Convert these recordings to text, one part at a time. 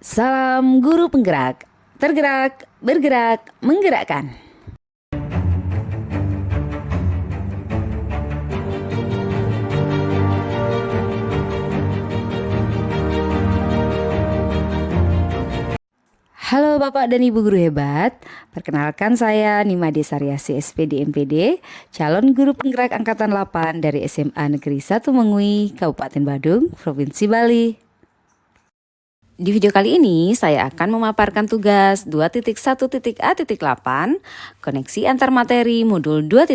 Salam guru penggerak, tergerak, bergerak, menggerakkan. Halo Bapak dan Ibu guru hebat, perkenalkan saya Nima Desariasi SPD MPD, calon guru penggerak angkatan 8 dari SMA Negeri 1 Mengui, Kabupaten Badung, Provinsi Bali. Di video kali ini saya akan memaparkan tugas 2.1.A.8 koneksi antar materi modul 2.1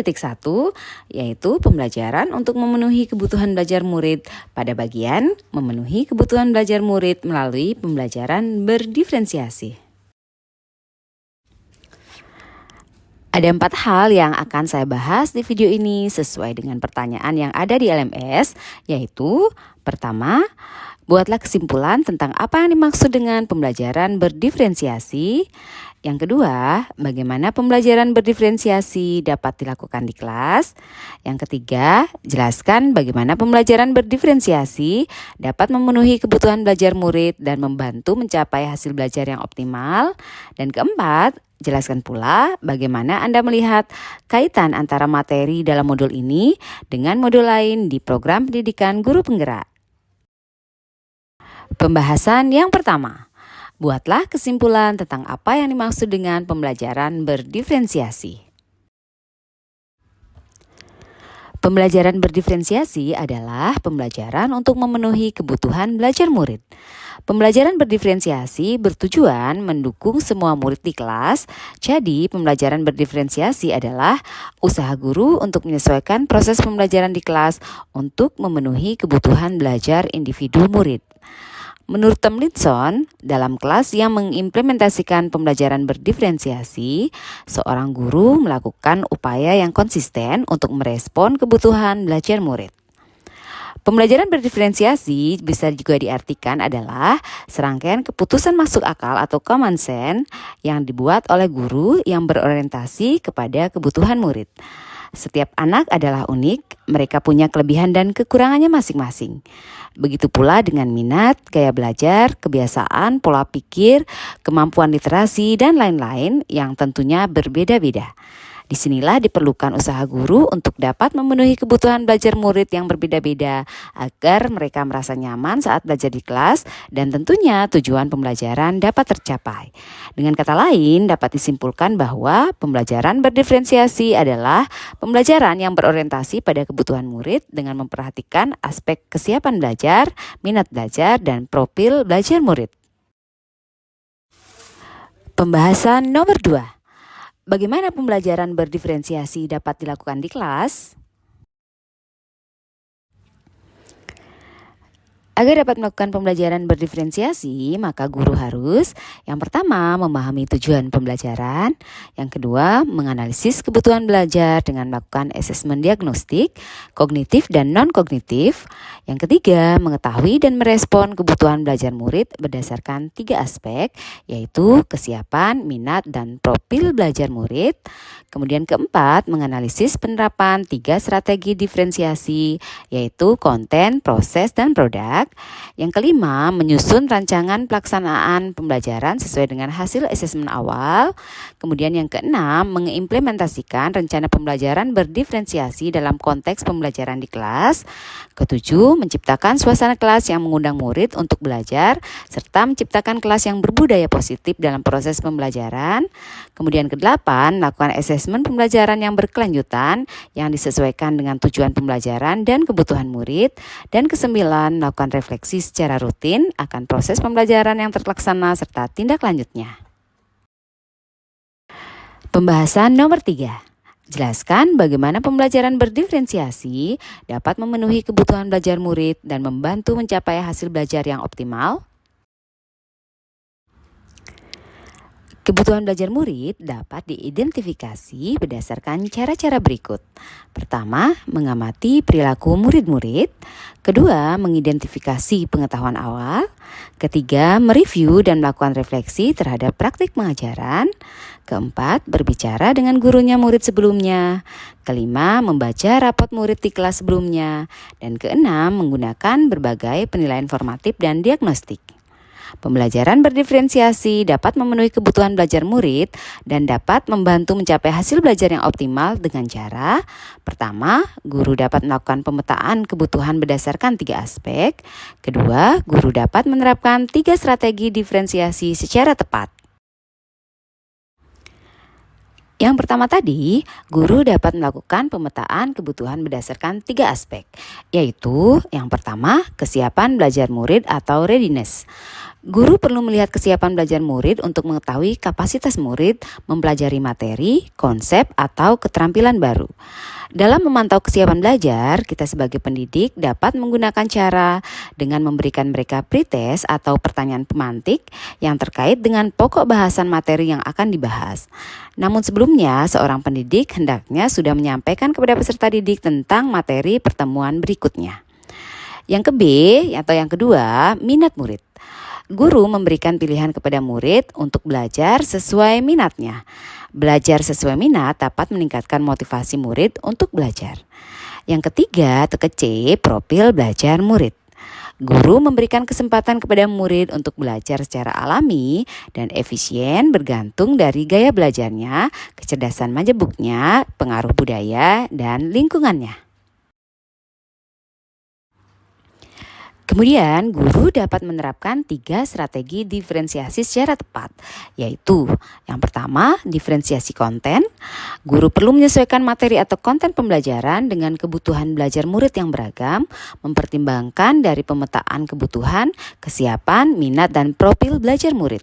yaitu pembelajaran untuk memenuhi kebutuhan belajar murid pada bagian memenuhi kebutuhan belajar murid melalui pembelajaran berdiferensiasi. Ada 4 hal yang akan saya bahas di video ini sesuai dengan pertanyaan yang ada di LMS, yaitu pertama, buatlah kesimpulan tentang apa yang dimaksud dengan pembelajaran berdiferensiasi. Yang kedua, bagaimana pembelajaran berdiferensiasi dapat dilakukan di kelas. Yang ketiga, jelaskan bagaimana pembelajaran berdiferensiasi dapat memenuhi kebutuhan belajar murid dan membantu mencapai hasil belajar yang optimal. Dan keempat, jelaskan pula bagaimana Anda melihat kaitan antara materi dalam modul ini dengan modul lain di program pendidikan guru penggerak. Pembahasan yang pertama, buatlah kesimpulan tentang apa yang dimaksud dengan pembelajaran berdiferensiasi. Pembelajaran berdiferensiasi adalah pembelajaran untuk memenuhi kebutuhan belajar murid. Pembelajaran berdiferensiasi bertujuan mendukung semua murid di kelas. Jadi, pembelajaran berdiferensiasi adalah usaha guru untuk menyesuaikan proses pembelajaran di kelas untuk memenuhi kebutuhan belajar individu murid. Menurut Tomlinson, dalam kelas yang mengimplementasikan pembelajaran berdiferensiasi, seorang guru melakukan upaya yang konsisten untuk merespon kebutuhan belajar murid. Pembelajaran berdiferensiasi bisa juga diartikan adalah serangkaian keputusan masuk akal atau common sense yang dibuat oleh guru yang berorientasi kepada kebutuhan murid. Setiap anak adalah unik, mereka punya kelebihan dan kekurangannya masing-masing. Begitu pula dengan minat, gaya belajar, kebiasaan, pola pikir, kemampuan literasi, dan lain-lain yang tentunya berbeda-beda. Disinilah diperlukan usaha guru untuk dapat memenuhi kebutuhan belajar murid yang berbeda-beda agar mereka merasa nyaman saat belajar di kelas dan tentunya tujuan pembelajaran dapat tercapai. Dengan kata lain, dapat disimpulkan bahwa pembelajaran berdiferensiasi adalah pembelajaran yang berorientasi pada kebutuhan murid dengan memperhatikan aspek kesiapan belajar, minat belajar, dan profil belajar murid. Pembahasan nomor 2. Bagaimana pembelajaran berdiferensiasi dapat dilakukan di kelas? Agar dapat melakukan pembelajaran berdiferensiasi, maka guru harus yang pertama memahami tujuan pembelajaran, yang kedua menganalisis kebutuhan belajar dengan melakukan asesmen diagnostik, kognitif dan non-kognitif, yang ketiga mengetahui dan merespon kebutuhan belajar murid berdasarkan 3 aspek, yaitu kesiapan, minat, dan profil belajar murid. Kemudian keempat, menganalisis penerapan 3 strategi diferensiasi, yaitu konten, proses, dan produk. Yang kelima, menyusun rancangan pelaksanaan pembelajaran sesuai dengan hasil asesmen awal. Kemudian yang keenam, mengimplementasikan rencana pembelajaran berdiferensiasi dalam konteks pembelajaran di kelas. Ketujuh, menciptakan suasana kelas yang mengundang murid untuk belajar, serta menciptakan kelas yang berbudaya positif dalam proses pembelajaran. Kemudian kedelapan, melakukan asesmen pembelajaran yang berkelanjutan yang disesuaikan dengan tujuan pembelajaran dan kebutuhan murid. Dan kesembilan, melakukan refleksi secara rutin akan proses pembelajaran yang terlaksana serta tindak lanjutnya. Pembahasan nomor 3. Jelaskan bagaimana pembelajaran berdiferensiasi dapat memenuhi kebutuhan belajar murid dan membantu mencapai hasil belajar yang optimal. Kebutuhan belajar murid dapat diidentifikasi berdasarkan cara-cara berikut. Pertama, mengamati perilaku murid-murid. Kedua, mengidentifikasi pengetahuan awal. Ketiga, mereview dan melakukan refleksi terhadap praktik pengajaran. Keempat, berbicara dengan gurunya murid sebelumnya. Kelima, membaca rapot murid di kelas sebelumnya. Dan keenam, menggunakan berbagai penilaian formatif dan diagnostik. Pembelajaran berdiferensiasi dapat memenuhi kebutuhan belajar murid dan dapat membantu mencapai hasil belajar yang optimal dengan cara: pertama, guru dapat melakukan pemetaan kebutuhan berdasarkan 3 aspek. Kedua, guru dapat menerapkan 3 strategi diferensiasi secara tepat. Yang pertama tadi, guru dapat melakukan pemetaan kebutuhan berdasarkan 3 aspek, yaitu yang pertama, kesiapan belajar murid atau readiness. Guru perlu melihat kesiapan belajar murid untuk mengetahui kapasitas murid mempelajari materi, konsep, atau keterampilan baru. Dalam memantau kesiapan belajar, kita sebagai pendidik dapat menggunakan cara dengan memberikan mereka pretest atau pertanyaan pemantik yang terkait dengan pokok bahasan materi yang akan dibahas. Namun sebelumnya, seorang pendidik hendaknya sudah menyampaikan kepada peserta didik tentang materi pertemuan berikutnya. Yang kedua, minat murid. Guru memberikan pilihan kepada murid untuk belajar sesuai minatnya. Belajar sesuai minat dapat meningkatkan motivasi murid untuk belajar. Yang ketiga, C, profil belajar murid. Guru memberikan kesempatan kepada murid untuk belajar secara alami dan efisien bergantung dari gaya belajarnya, kecerdasan majemuknya, pengaruh budaya, dan lingkungannya. Kemudian, guru dapat menerapkan 3 strategi diferensiasi secara tepat, yaitu yang pertama, diferensiasi konten. Guru perlu menyesuaikan materi atau konten pembelajaran dengan kebutuhan belajar murid yang beragam, mempertimbangkan dari pemetaan kebutuhan, kesiapan, minat, dan profil belajar murid.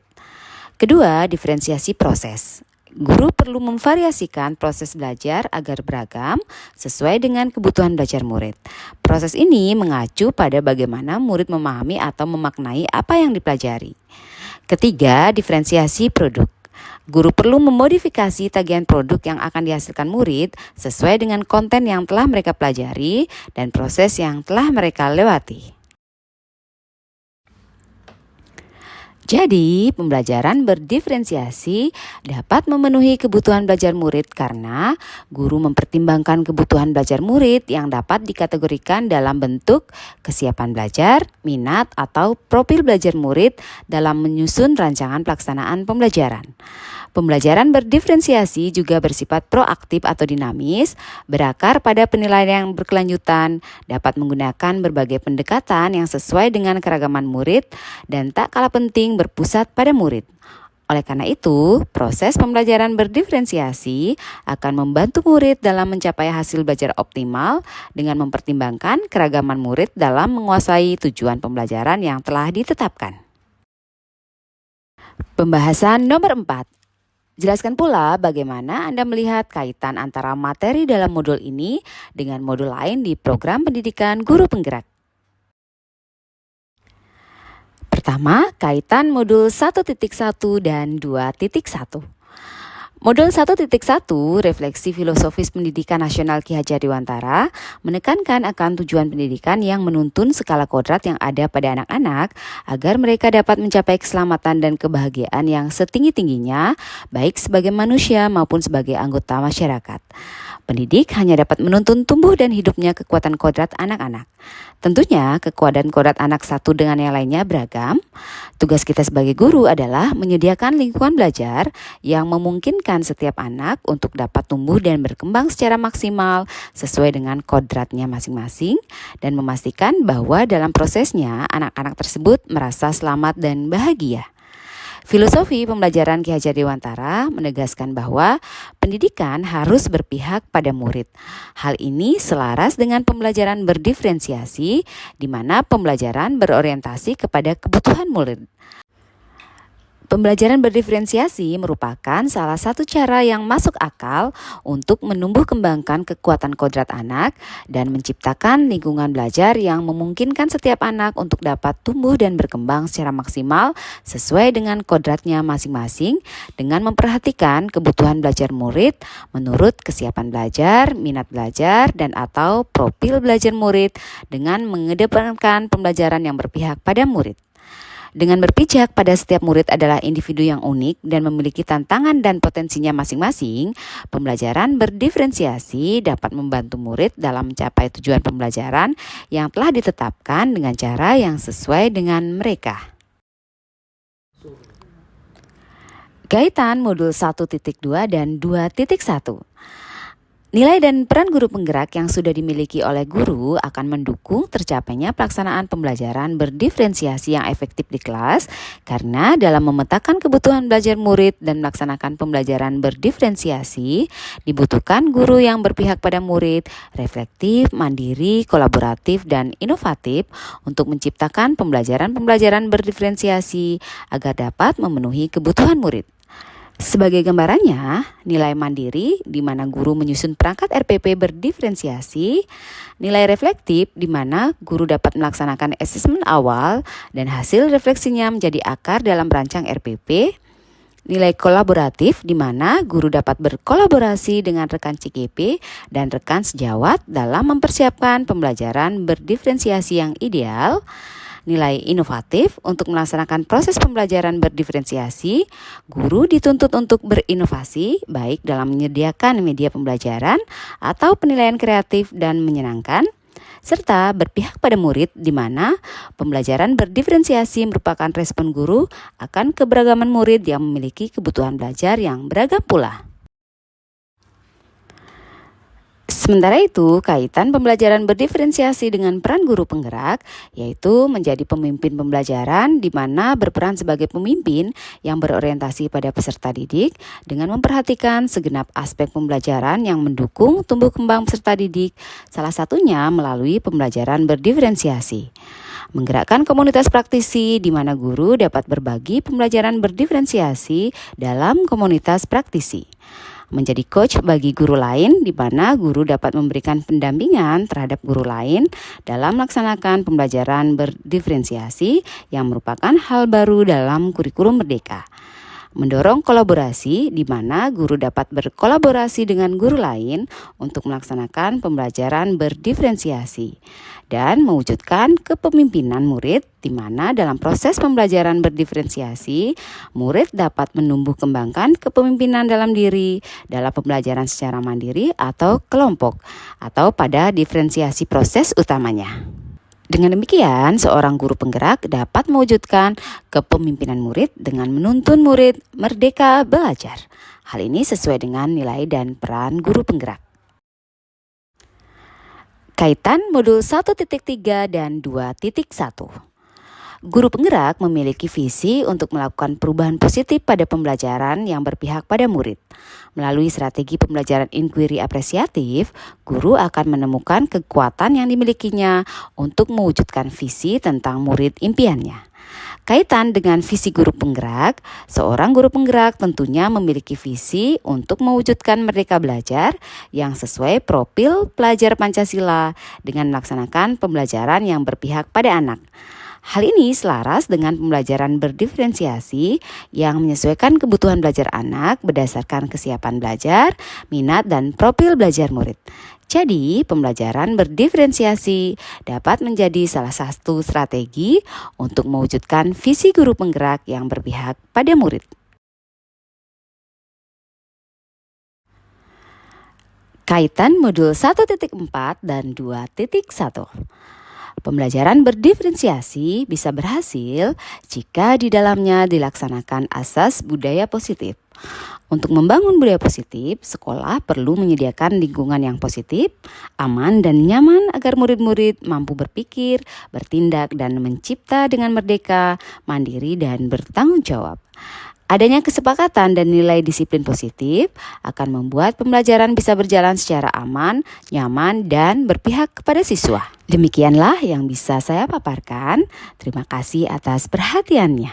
Kedua, diferensiasi proses. Guru perlu memvariasikan proses belajar agar beragam sesuai dengan kebutuhan belajar murid. Proses ini mengacu pada bagaimana murid memahami atau memaknai apa yang dipelajari. Ketiga, diferensiasi produk. Guru perlu memodifikasi tagihan produk yang akan dihasilkan murid sesuai dengan konten yang telah mereka pelajari dan proses yang telah mereka lewati. Jadi, pembelajaran berdiferensiasi dapat memenuhi kebutuhan belajar murid karena guru mempertimbangkan kebutuhan belajar murid yang dapat dikategorikan dalam bentuk kesiapan belajar, minat, atau profil belajar murid dalam menyusun rancangan pelaksanaan pembelajaran. Pembelajaran berdiferensiasi juga bersifat proaktif atau dinamis, berakar pada penilaian yang berkelanjutan, dapat menggunakan berbagai pendekatan yang sesuai dengan keragaman murid, dan tak kalah penting berpusat pada murid. Oleh karena itu, proses pembelajaran berdiferensiasi akan membantu murid dalam mencapai hasil belajar optimal dengan mempertimbangkan keragaman murid dalam menguasai tujuan pembelajaran yang telah ditetapkan. Pembahasan nomor 4. Jelaskan pula bagaimana Anda melihat kaitan antara materi dalam modul ini dengan modul lain di program pendidikan guru penggerak. Pertama, kaitan modul 1.1 dan 2.1. Modul 1.1 Refleksi Filosofis Pendidikan Nasional Ki Hajar Dewantara menekankan akan tujuan pendidikan yang menuntun skala kodrat yang ada pada anak-anak agar mereka dapat mencapai keselamatan dan kebahagiaan yang setinggi-tingginya baik sebagai manusia maupun sebagai anggota masyarakat. Pendidik hanya dapat menuntun tumbuh dan hidupnya kekuatan kodrat anak-anak. Tentunya kekuatan kodrat anak satu dengan yang lainnya beragam. Tugas kita sebagai guru adalah menyediakan lingkungan belajar yang memungkinkan setiap anak untuk dapat tumbuh dan berkembang secara maksimal sesuai dengan kodratnya masing-masing dan memastikan bahwa dalam prosesnya anak-anak tersebut merasa selamat dan bahagia. Filosofi pembelajaran Ki Hajar Dewantara menegaskan bahwa pendidikan harus berpihak pada murid. Hal ini selaras dengan pembelajaran berdiferensiasi, di mana pembelajaran berorientasi kepada kebutuhan murid. Pembelajaran berdiferensiasi merupakan salah satu cara yang masuk akal untuk menumbuh kembangkan kekuatan kodrat anak dan menciptakan lingkungan belajar yang memungkinkan setiap anak untuk dapat tumbuh dan berkembang secara maksimal sesuai dengan kodratnya masing-masing dengan memperhatikan kebutuhan belajar murid menurut kesiapan belajar, minat belajar, dan atau profil belajar murid dengan mengedepankan pembelajaran yang berpihak pada murid. Dengan berpijak pada setiap murid adalah individu yang unik dan memiliki tantangan dan potensinya masing-masing, pembelajaran berdiferensiasi dapat membantu murid dalam mencapai tujuan pembelajaran yang telah ditetapkan dengan cara yang sesuai dengan mereka. Kaitan modul 1.2 dan 2.1. Nilai dan peran guru penggerak yang sudah dimiliki oleh guru akan mendukung tercapainya pelaksanaan pembelajaran berdiferensiasi yang efektif di kelas, karena dalam memetakan kebutuhan belajar murid dan melaksanakan pembelajaran berdiferensiasi dibutuhkan guru yang berpihak pada murid, reflektif, mandiri, kolaboratif, dan inovatif untuk menciptakan pembelajaran berdiferensiasi agar dapat memenuhi kebutuhan murid. Sebagai gambarannya, nilai mandiri di mana guru menyusun perangkat RPP berdiferensiasi, nilai reflektif di mana guru dapat melaksanakan asesmen awal dan hasil refleksinya menjadi akar dalam merancang RPP, nilai kolaboratif di mana guru dapat berkolaborasi dengan rekan CGP dan rekan sejawat dalam mempersiapkan pembelajaran berdiferensiasi yang ideal, nilai inovatif untuk melaksanakan proses pembelajaran berdiferensiasi, guru dituntut untuk berinovasi baik dalam menyediakan media pembelajaran atau penilaian kreatif dan menyenangkan, serta berpihak pada murid di mana pembelajaran berdiferensiasi merupakan respon guru akan keberagaman murid yang memiliki kebutuhan belajar yang beragam pula. Sementara itu, kaitan pembelajaran berdiferensiasi dengan peran guru penggerak, yaitu menjadi pemimpin pembelajaran di mana berperan sebagai pemimpin yang berorientasi pada peserta didik dengan memperhatikan segenap aspek pembelajaran yang mendukung tumbuh kembang peserta didik, salah satunya melalui pembelajaran berdiferensiasi. Menggerakkan komunitas praktisi di mana guru dapat berbagi pembelajaran berdiferensiasi dalam komunitas praktisi. Menjadi coach bagi guru lain di mana guru dapat memberikan pendampingan terhadap guru lain dalam melaksanakan pembelajaran berdiferensiasi yang merupakan hal baru dalam kurikulum Merdeka. Mendorong kolaborasi di mana guru dapat berkolaborasi dengan guru lain untuk melaksanakan pembelajaran berdiferensiasi dan mewujudkan kepemimpinan murid di mana dalam proses pembelajaran berdiferensiasi murid dapat menumbuh kembangkan kepemimpinan dalam diri dalam pembelajaran secara mandiri atau kelompok atau pada diferensiasi proses utamanya. Dengan demikian, seorang guru penggerak dapat mewujudkan kepemimpinan murid dengan menuntun murid merdeka belajar. Hal ini sesuai dengan nilai dan peran guru penggerak. Kaitan modul 1.3 dan 2.1. Guru penggerak memiliki visi untuk melakukan perubahan positif pada pembelajaran yang berpihak pada murid. Melalui strategi pembelajaran inquiry apresiatif, guru akan menemukan kekuatan yang dimilikinya untuk mewujudkan visi tentang murid impiannya. Kaitan dengan visi guru penggerak, seorang guru penggerak tentunya memiliki visi untuk mewujudkan merdeka belajar yang sesuai profil pelajar Pancasila dengan melaksanakan pembelajaran yang berpihak pada anak. Hal ini selaras dengan pembelajaran berdiferensiasi yang menyesuaikan kebutuhan belajar anak berdasarkan kesiapan belajar, minat, dan profil belajar murid. Jadi, pembelajaran berdiferensiasi dapat menjadi salah satu strategi untuk mewujudkan visi guru penggerak yang berpihak pada murid. Kaitan modul 1.4 dan 2.1. Pembelajaran berdiferensiasi bisa berhasil jika di dalamnya dilaksanakan asas budaya positif. Untuk membangun budaya positif, sekolah perlu menyediakan lingkungan yang positif, aman dan nyaman agar murid-murid mampu berpikir, bertindak, dan mencipta dengan merdeka, mandiri, dan bertanggung jawab. Adanya kesepakatan dan nilai disiplin positif akan membuat pembelajaran bisa berjalan secara aman, nyaman, dan berpihak kepada siswa. Demikianlah yang bisa saya paparkan. Terima kasih atas perhatiannya.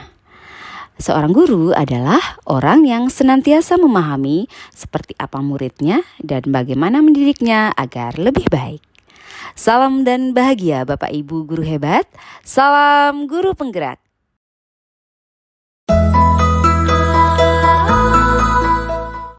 Seorang guru adalah orang yang senantiasa memahami seperti apa muridnya dan bagaimana mendidiknya agar lebih baik. Salam dan bahagia Bapak Ibu guru hebat. Salam guru penggerak.